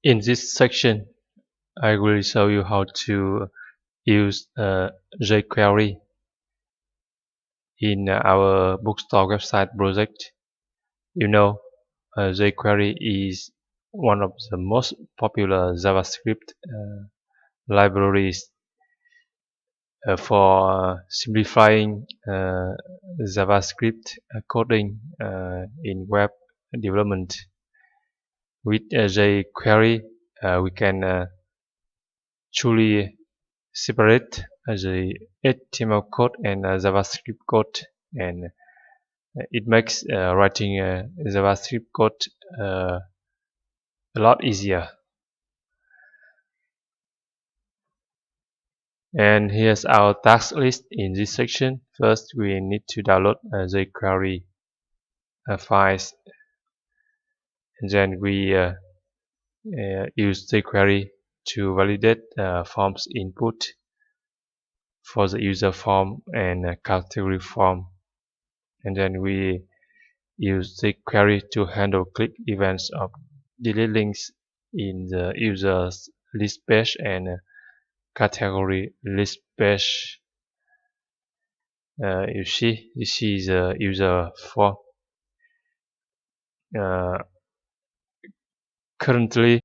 In this section, I will show you how to use jQuery in our bookstore website project. You know, jQuery is one of the most popular JavaScript libraries for simplifying JavaScript coding in web development. With jQuery, we can truly separate the HTML code and JavaScript code, and it makes writing JavaScript code a lot easier. And here's our task list in this section. First, we need to download jQuery files, and then we use jQuery to validate forms input for the user form and category form, and then we use jQuery to handle click events of delete links in the user's list page and category list page. You see, this is the user form. Currently,